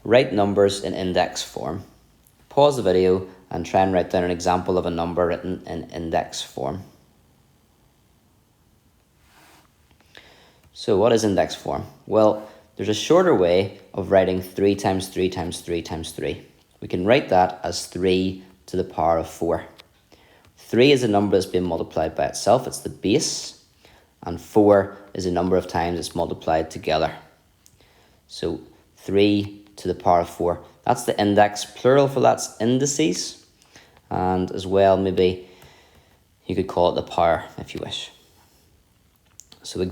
Write numbers in index form. Pause the video and try and write down an example of a number written in index form. So what is index form? Well, there's a shorter way of writing 3 times 3 times 3 times 3. We can write that as 3 to the power of 4. 3 is a number that's been multiplied by itself, it's the base, and 4 is a number of times it's multiplied together. So 3 to the power of 4. That's the index. Plural for that's indices. And as well, maybe you could call it the power if you wish. So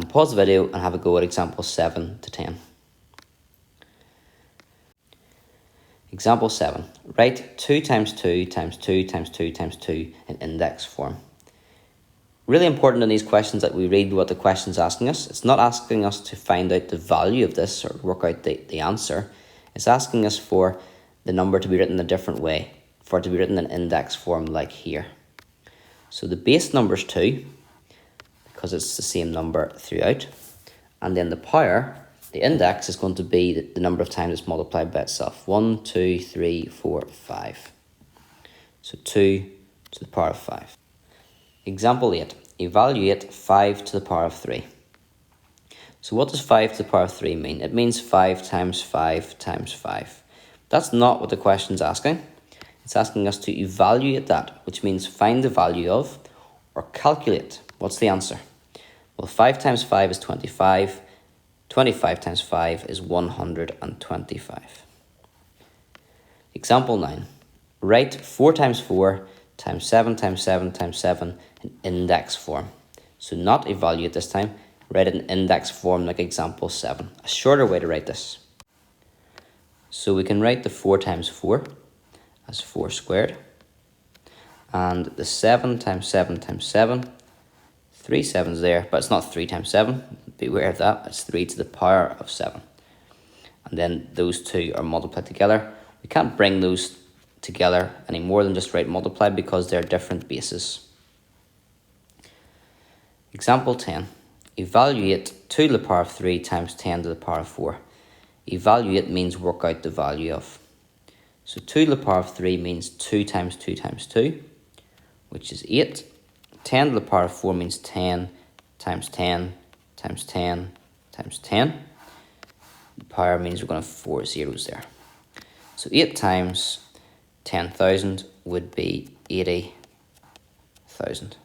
pause the video and have a go at example 7 to 10. Example 7. Write 2 times 2 times 2 times 2 times 2 in index form. Really important in these questions that we read what the question's asking us. It's not asking us to find out the value of this or work out the answer. It's asking us for the number to be written a different way, for it to be written in index form like here. So the base number is 2, because it's the same number throughout. And then the power, the index, is going to be the number of times it's multiplied by itself. 1, 2, 3, 4, 5. So 2 to the power of 5. Example 8. Evaluate 5 to the power of 3. So what does 5 to the power of 3 mean? It means 5 times 5 times 5. That's not what the question's asking. It's asking us to evaluate that, which means find the value of or calculate. What's the answer? Well, 5 times 5 is 25. 25 times 5 is 125. Example 9. Write 4 times 4 times 7 times 7 times 7 in index form. So not evaluate this time. Write it in index form like example 7. A shorter way to write this. So we can write the 4 times 4 as 4 squared. And the 7 times 7 times 7. 3 7's there, but it's not 3 times 7. Beware of that. It's 3 to the power of 7. And then those two are multiplied together. We can't bring those together any more than just write multiply because they're different bases. Example 10. Evaluate 2 to the power of 3 times 10 to the power of 4. Evaluate means work out the value of. So 2 to the power of 3 means 2 times 2 times 2, which is 8. 10 to the power of 4 means 10 times 10 times 10 times 10. The power means we're going to have 4 zeros there. So 8 times 10,000 would be 80,000.